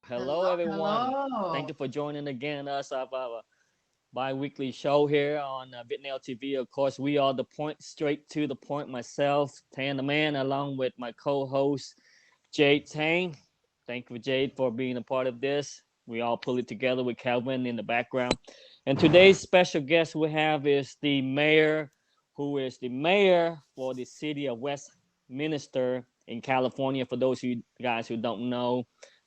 Hello, Hello, everyone. Thank hello. you for joining again us of our bi-weekly show here on VNTV. Of course, we are the point straight to the point. Myself, Tan the Man, along with my co-host Jade Tang. Thank you, Jade, for being a part of this. We all pull it together with Calvin in the background. And today's special guest we have is the mayor, who is the mayor for the city of Westminster in California. For those of you guys who don't know,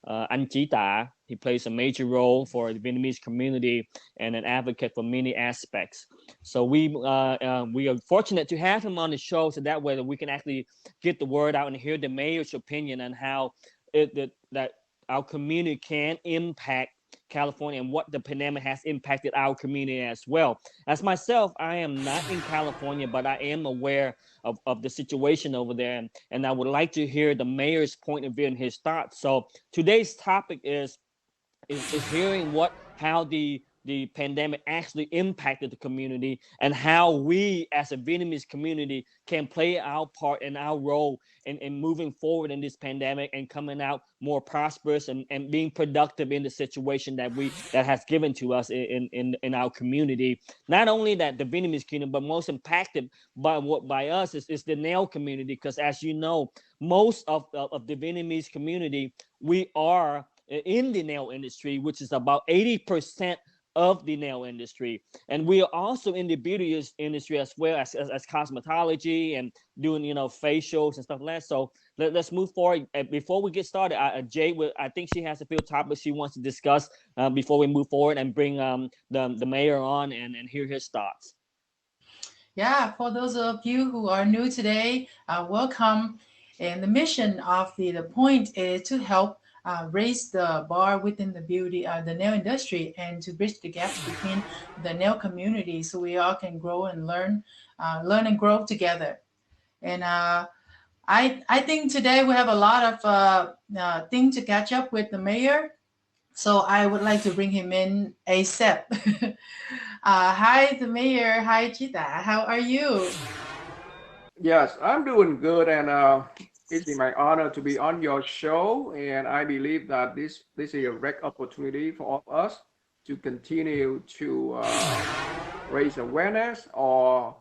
Anh Chí Tả, he plays a major role for the Vietnamese community and an advocate for many aspects. So we are fortunate to have him on the show, so that way that we can actually get the word out and hear the mayor's opinion on how that our community can impact California and what the pandemic has impacted our community as well. As myself, I am not in California, but I am aware of the situation over there. And I would like to hear the mayor's point of view and his thoughts. So today's topic is hearing what how the pandemic actually impacted the community and how we as a Vietnamese community can play our part and our role in moving forward in this pandemic and coming out more prosperous and being productive in the situation that has given to us in our community. Not only that the Vietnamese community, but most impacted by us is the nail community, because as you know, most of the Vietnamese community, we are in the nail industry, which is about 80% of the nail industry. And we are also in the beauty industry as well as cosmetology and doing, facials and stuff like that. So us move forward. Before we get started, Jay, I think she has a few topics she wants to discuss before we move forward and bring the mayor on and hear his thoughts. Yeah, for those of you who are new today, welcome. And the mission of the point is to help raise the bar within the nail industry, and to bridge the gaps between the nail community, so we all can grow and learn and grow together. And I think today we have a lot of things to catch up with the mayor. So I would like to bring him in ASAP. Hi, the mayor. Hi, Chita. How are you? Yes, I'm doing good, and it's been my honor to be on your show. And I believe that this is a great opportunity for all of us to continue to raise awareness or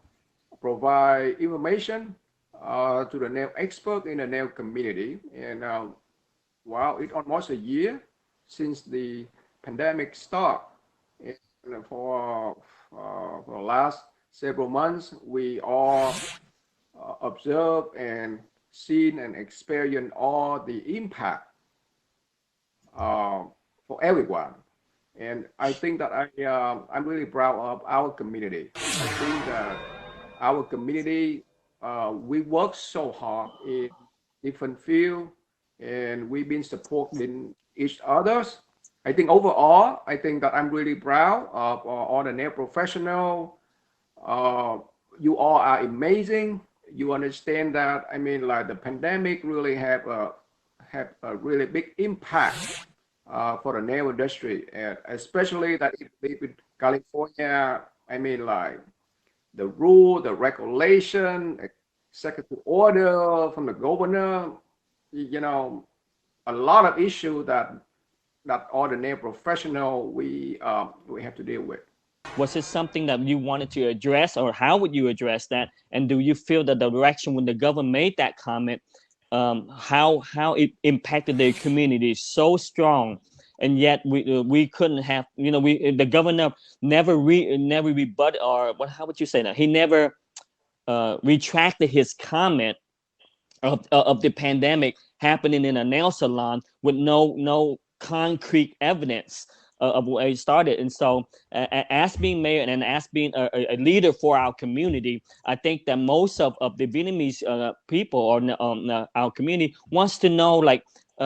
provide information to the nail expert in the nail community. And wow, it's almost a year since the pandemic started. And for the last several months, we all observe and seen and experience all the impact uh, for everyone. And I think that I'm really proud of our community. I think that our community, we work so hard in different fields, and we've been supporting each others. I think overall, I think that I'm really proud of all the nail professional. uh, you all are amazing. You understand that. I mean, like the pandemic really have a really big impact for the nail industry, and especially that if you live in California. I mean, like the rule, the regulation, executive order from the governor. You know, a lot of issue that all the nail professional we have to deal with. Was it something that you wanted to address, or how would you address that? And do you feel that the direction when the government made that comment, how it impacted their community so strong, and yet we couldn't have, we the governor never rebut, or what, how would you say that, he never retracted his comment of the pandemic happening in a nail salon with no concrete evidence of where it started. And so, as being mayor and as being a leader for our community, I think that most of the Vietnamese people or our community wants to know, like,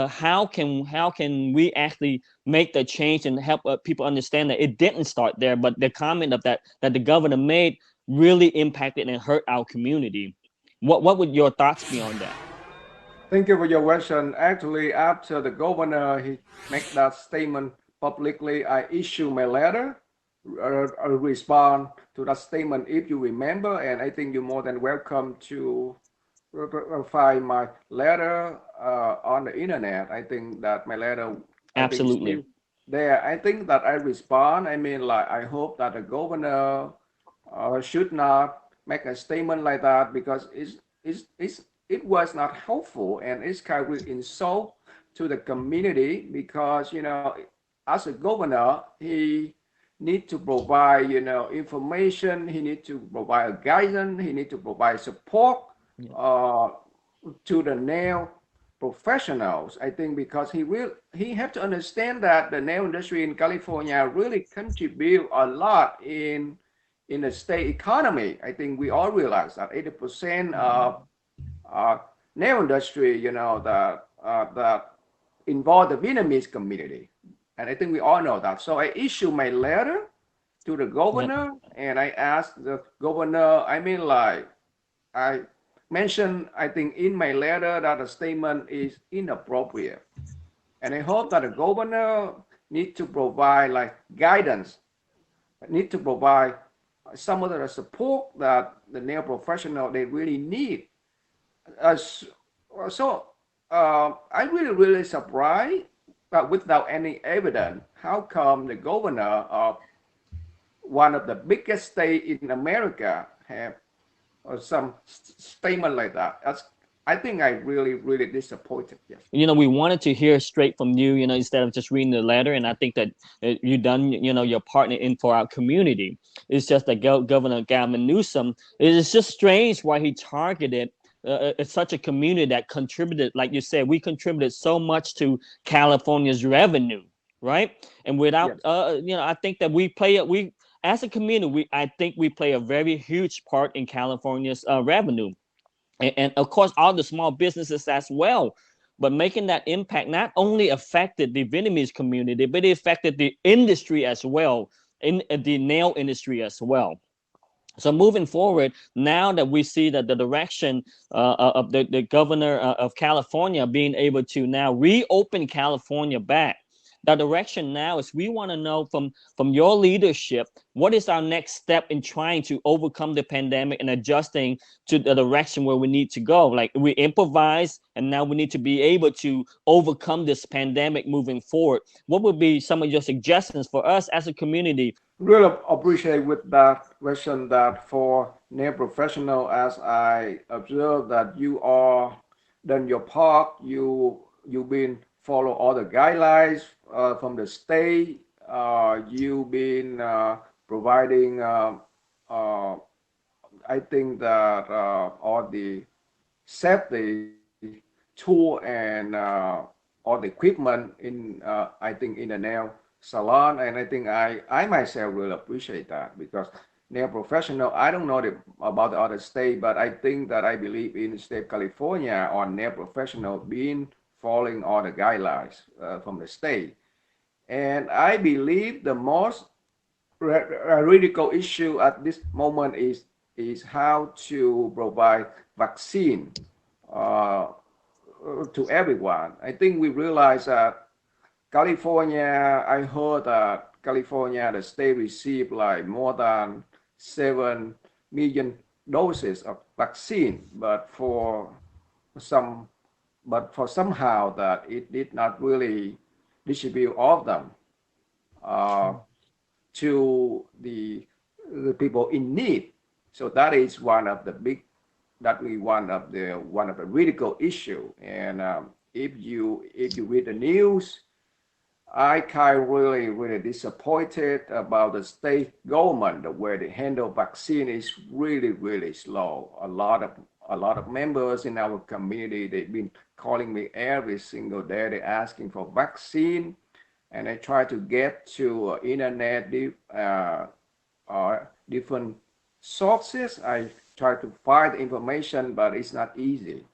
how can we actually make the change and help people understand that it didn't start there, but the comment of that the governor made really impacted and hurt our community. What would your thoughts be on that? Thank you for your question. Actually, after the governor he make that statement publicly, I issue my letter, a respond to that statement. If you remember, and I think you're more than welcome to find my letter on the internet. I think that my letter I think Absolutely. still there. I think that I respond. I mean, like I hope that the governor should not make a statement like that because it was not helpful and it's kind of insult to the community because as a governor he need to provide information, he need to provide guidance, he need to provide support Yeah. uh, to the nail professionals. I think because he have to understand that the nail industry in California really contribute a lot in the state economy. I think we all realize that 80% of uh, nail industry, that involve the Vietnamese community, and I think we all know that. So I issued my letter to the Yeah. governor, and I asked the governor. I mean, like I mentioned, I think in my letter that the statement is inappropriate, and I hope that the governor need to provide like guidance, need to provide some of the support that the nail professional they really need. As so, I really surprised that without any evidence, how come the governor of one of the biggest state in America have some statement like that? I think I really disappointed. Yes. We wanted to hear straight from you, instead of just reading the letter. And I think that you done, your partner in for our community. It's just that Governor Gavin Newsom, it is just strange why he targeted such a community that contributed, like you said, we contributed so much to California's revenue, right? And without, Yes. I think that we as a community, I think we play a very huge part in California's revenue, and of course all the small businesses as well. But making that impact not only affected the Vietnamese community, but it affected the industry as well, in the nail industry as well. So moving forward, now that we see that the direction of the governor of California being able to now reopen California back, the direction now is we want to know from your leadership, what is our next step in trying to overcome the pandemic and adjusting to the direction where we need to go. Like we improvise, and now we need to be able to overcome this pandemic moving forward. What would be some of your suggestions for us as a community? Really appreciate with that question that for nail professional, as I observe that you are done your part, you've been follow all the guidelines from the state. You've been providing. Uh, I think that all the safety tool and all the equipment in I think in the nail salon, and I think I myself will appreciate that because nail professional. I don't know about the other state, but I think that I believe in the state of California on nail professional being following all the guidelines from the state, and I believe the most critical issue at this moment is how to provide vaccine uh, to everyone. I think we realize that California, I heard that California, the state received like more than 7 million doses of vaccine, some, but for somehow that it did not really distribute all of them uh, to the people in need. So that is one of the big that we one of the critical issue. And if you read the news, I kind really disappointed about the state government, the way they handle vaccine is really slow. A lot of members in our community, they've been calling me every single day. They're asking for vaccine, and I try to get to internet different sources. I try to find information, but it's not easy.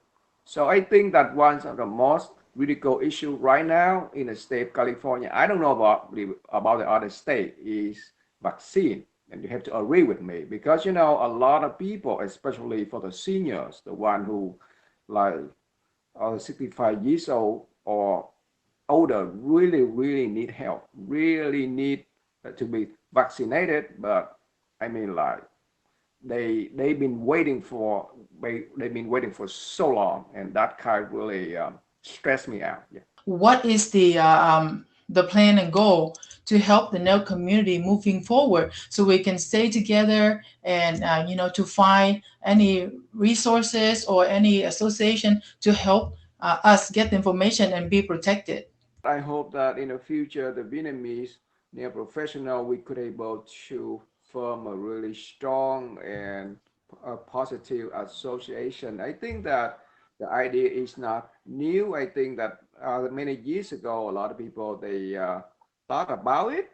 So I think that one of the most critical issue right now in the state of California, I don't know about the other state, is vaccine. And you have to agree with me because a lot of people, especially for the seniors, the one who like are 65 years old or older, really need help, really need to be vaccinated. But I mean, like they've been waiting for so long, and that kind of really stressed me out. Yeah. What is the the plan and goal to help the nail community moving forward, so we can stay together and to find any resources or any association to help us get the information and be protected. I hope that in the future, the Vietnamese nail professional, we could able to form a really strong and a positive association. I think that the idea is not new. I think that many years ago, a lot of people they thought about it,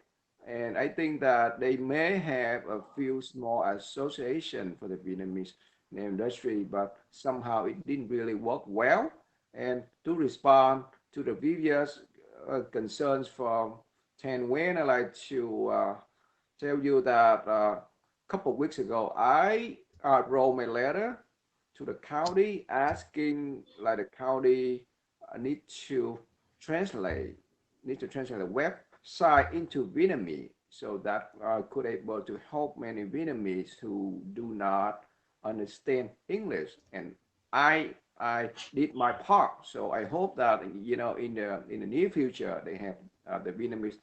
and I think that they may have a few small association for the Vietnamese nail industry, but somehow it didn't really work well. And to respond to the previous concerns from Tan Nguyen, I'd like to tell you that a couple of weeks ago, I wrote a letter to the county asking, like the county need to translate, the website into Vietnamese so that could able to help many Vietnamese who do not understand English. And I did my part. So I hope that in the near future they have the Vietnamese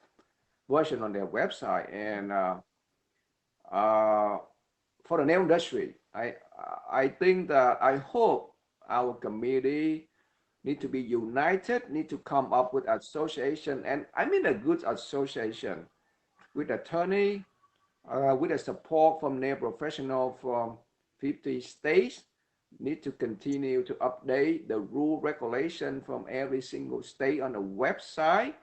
version on their website. And uh, for the nail industry, I think that I hope our community need to be united, need to come up with association, and I mean a good association with attorney, with the support from nail professional from 50 states, need to continue to update the rule regulation from every single state on the website,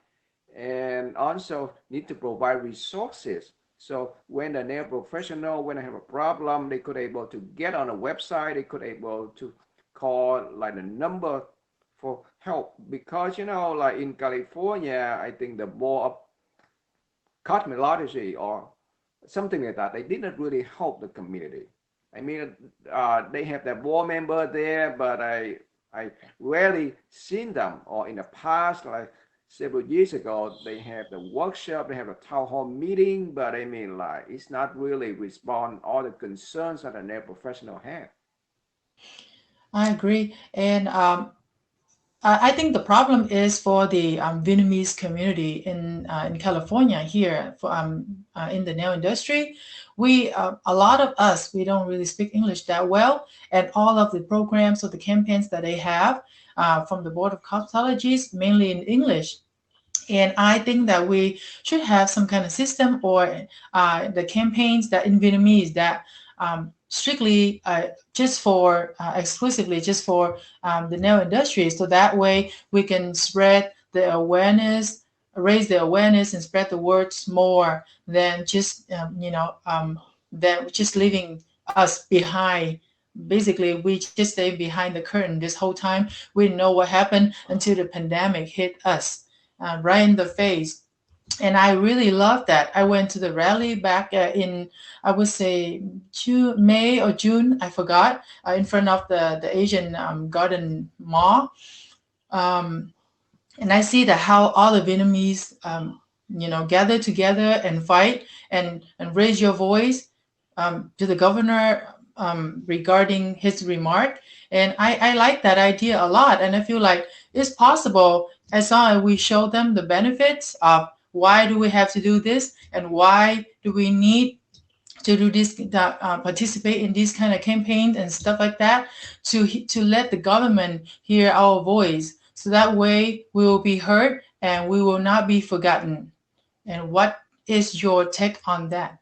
and also need to provide resources. So when the nail professional, when they have a problem, they could able to get on a website, they could able to call like the number for help. Because like in California, I think the board of cosmetology or something like that, they didn't really help the community. I mean, they have their board member there, but I rarely seen them. Or in the past, like several years ago, they have the workshop, they have a town hall meeting, but I mean, like it's not really respond all the concerns that a nail professional have. I agree. And I think the problem is for the Vietnamese community in California here for in the nail industry. We a lot of us, we don't really speak English that well, and all of the programs or the campaigns that they have from the Board of Cosmetologists mainly in English. And I think that we should have some kind of system or the campaigns that in Vietnamese that strictly just for exclusively just for the nail industry. So that way we can spread the awareness, raise the awareness, and spread the words more than just than just leaving us behind. Basically, we just stay behind the curtain this whole time. We didn't know what happened until the pandemic hit us right in the face. And I really love that. I went to the rally back in, I would say, May or June, I forgot, in front of the Asian Garden Mall. Um, and I see that how all the Vietnamese, gather together and fight and raise your voice to the governor regarding his remark. And I like that idea a lot. And I feel like it's possible as long as we show them the benefits of why do we have to do this and why do we need to do this, participate in these kind of campaigns and stuff like that, to let the government hear our voice. So that way we will be heard and we will not be forgotten. And what is your take on that?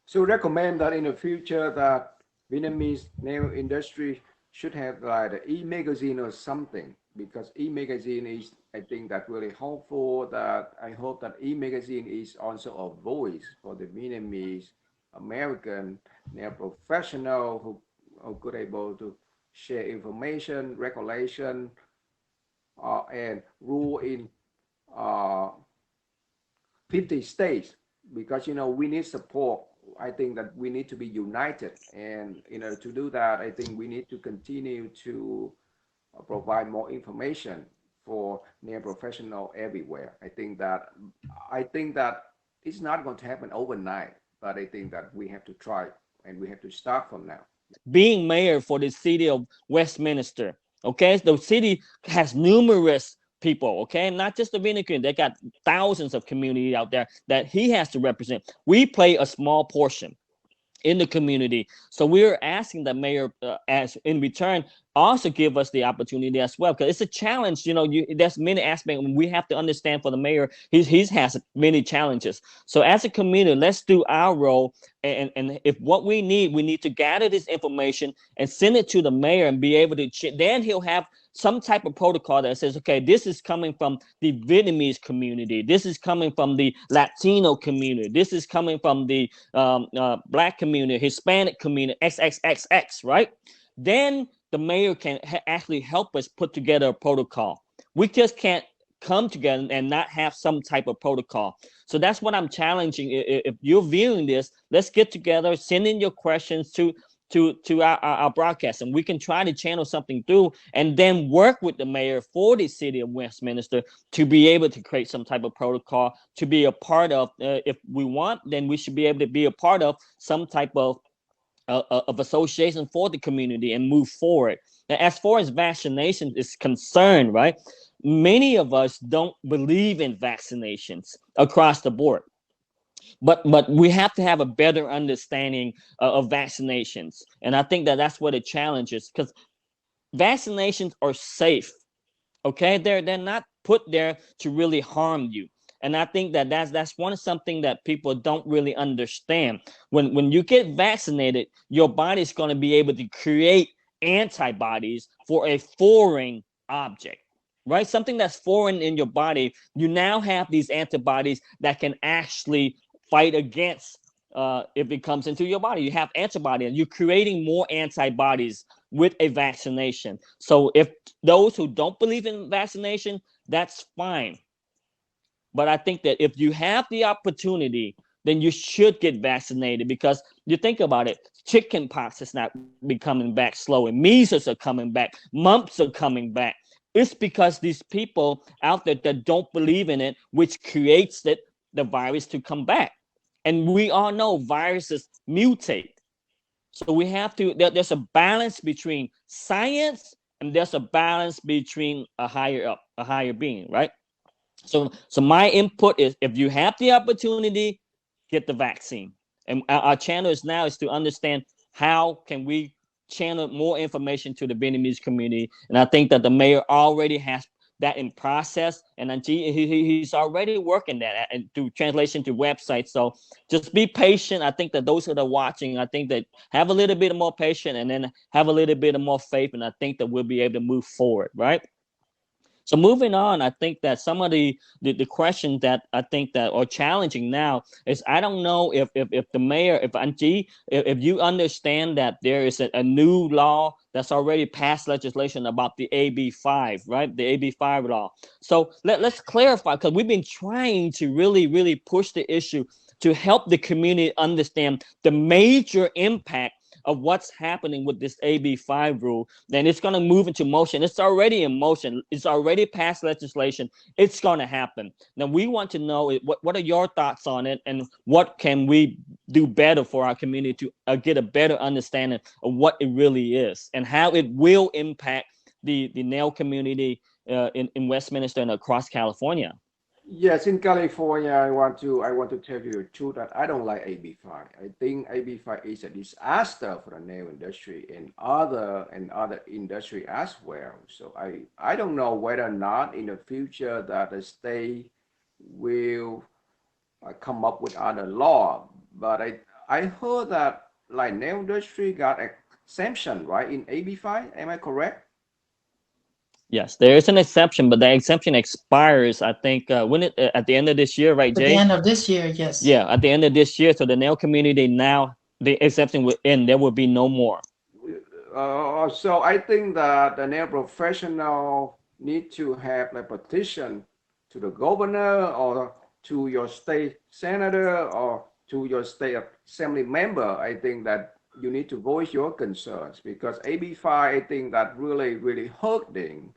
So recommend that in the future that Vietnamese nail industry should have like the e-magazine or something, because e-magazine is I think that really helpful. That I hope that e-magazine is also a voice for the Vietnamese American nail professional who could able to share information, regulation, and rule in uh, 50 states, because we need support. I think that we need to be united, and to do that, I think we need to continue to provide more information for nail professional everywhere. I think that it's not going to happen overnight, but I think that we have to try and we have to start from now. Being mayor for the city of Westminster. Okay, the city has numerous people, okay? Not just the Vietnamese community. They got thousands of community out there that he has to represent. We play a small portion in the community. So we're asking the mayor, as in return, also give us the opportunity as well, because it's a challenge. There's many aspects we have to understand. For the mayor, he has many challenges. So as a community, let's do our role, and if what we need to gather this information and send it to the mayor and be able to then he'll have some type of protocol that says, okay, this is coming from the Vietnamese community, this is coming from the Latino community, this is coming from the Black community, Hispanic community, XXXX, right? Then the mayor can actually help us put together a protocol. We just can't come together and not have some type of protocol. So that's what I'm challenging. If you're viewing this, let's get together, send in your questions to our broadcast, and we can try to channel something through, and then work with the mayor for the city of Westminster to be able to create some type of protocol to be a part of. If we want, then we should be able to be a part of some type of association for the community and move forward. Now, as far as vaccination is concerned, right? Many of us don't believe in vaccinations across the board. But we have to have a better understanding of vaccinations, and I think that that's what the challenge is, because vaccinations are safe. Okay, they're not put there to really harm you, and I think that that's one something that people don't really understand. When you get vaccinated, your body's going to be able to create antibodies for a foreign object, right? Something that's foreign in your body. You now have these antibodies that can actually fight against, if it comes into your body. You have antibody, and you're creating more antibodies with a vaccination. So if those who don't believe in vaccination, that's fine. But I think that if you have the opportunity, then you should get vaccinated, because you think about it, chicken pox is not becoming back slowly. Measles are coming back. Mumps are coming back. It's because these people out there that don't believe in it, which creates the virus to come back. And we all know viruses mutate. So we have to, there's a balance between science, and there's a balance between a higher being, right? So my input is, if you have the opportunity, get the vaccine. And our channel is to understand how can we channel more information to the Vietnamese community. And I think that the mayor already has that in process, and he's already working that and through translation to websites. So just be patient. I think that those that are watching, I think that have a little bit more patience, and then have a little bit of more faith, and I think that we'll be able to move forward, right? So moving on, I think that some of the questions that I think that are challenging now is, I don't know if the mayor, if Angie, if you understand that there is a new law that's already passed legislation about the AB5, right? The AB5 law. So let's clarify, because we've been trying to really push the issue to help the community understand the major impact of what's happening with this AB5 rule. Then it's going to move into motion. It's already in motion. It's already passed legislation. It's going to happen. Now, we want to know what are your thoughts on it, and what can we do better for our community to get a better understanding of what it really is, and how it will impact the nail community in Westminster and across California. Yes, in California, I want to tell you the truth that I don't like AB5. I think AB5 is a disaster for the nail industry and other industry as well. So I don't know whether or not in the future that the state will come up with other law. But I heard that like nail industry got exemption, right, in AB5. Am I correct? Yes, there is an exception, but the exemption expires, I think, when at the end of this year, right, At the Jay? end of this year, yes. Yeah, at the end of this year. So the nail community now, the exception will end. There will be no more. So I think that the nail professional need to have a petition to the governor, or to your state senator, or to your state assembly member. I think that you need to voice your concerns, because AB5, I think that really hurting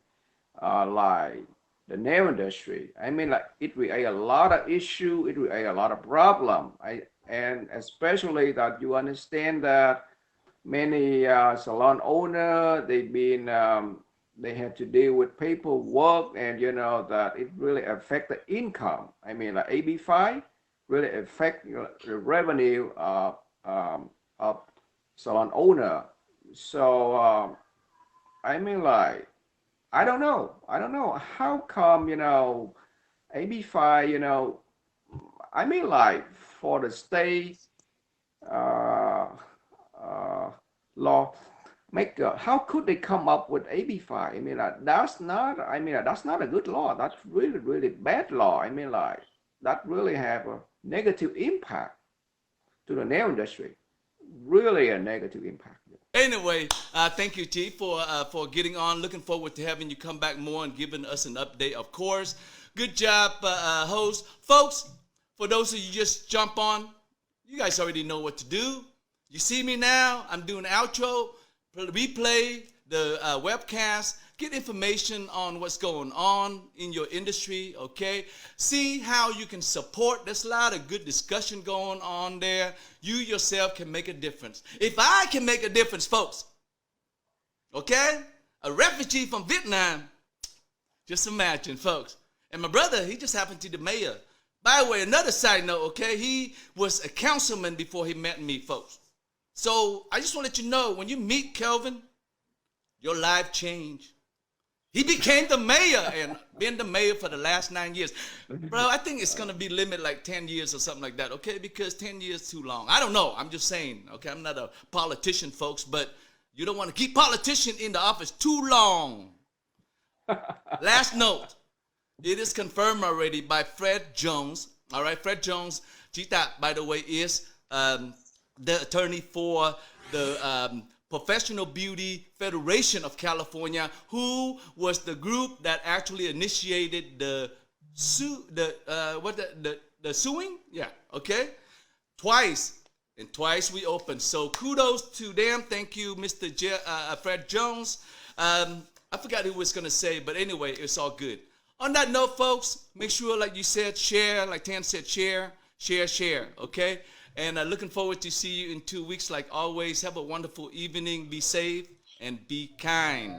like the nail industry. I mean, like it create a lot of issue, it create a lot of problem. And especially that you understand that many salon owner they've been they have to deal with paperwork, and that it really affect the income. I mean, like AB5 really affect the revenue of salon owner. So I mean, like, I don't know how come AB5, I mean, like, for the state uh, uh, law maker, how could they come up with AB5? I mean, that's not a good law. That's really, really bad law. I mean, like, that really have a negative impact to the nail industry. Really a negative impact. Anyway, thank you, T, for getting on. Looking forward to having you come back more and giving us an update, of course. Good job, host. Folks, for those of you just jump on, you guys already know what to do. You see me now. I'm doing the outro, replay the webcast, get information on what's going on in your industry, okay? See how you can support. There's a lot of good discussion going on there. You yourself can make a difference. If I can make a difference, folks, okay? A refugee from Vietnam, just imagine, folks. And my brother, he just happened to be the mayor. By the way, another side note, okay? He was a councilman before he met me, folks. So I just want to let you know, when you meet Kelvin, your life changed. He became the mayor and been the mayor for the last 9 years. Bro, I think it's going to be limited like 10 years or something like that, okay? Because 10 years is too long. I don't know. I'm just saying, okay? I'm not a politician, folks, but you don't want to keep politicians in the office too long. Last note. It is confirmed already by Fred Jones. All right, Fred Jones, Chita, by the way, is the attorney for the Professional Beauty Federation of California, who was the group that actually initiated the suing? Yeah, okay? Twice we opened. So kudos to them. Thank you, Mr. Fred Jones. I forgot who was going to say, but anyway, it's all good. On that note, folks, make sure, like you said, share, like Tan said, share, okay? And looking forward to see you in 2 weeks. Like always, have a wonderful evening. Be safe and be kind.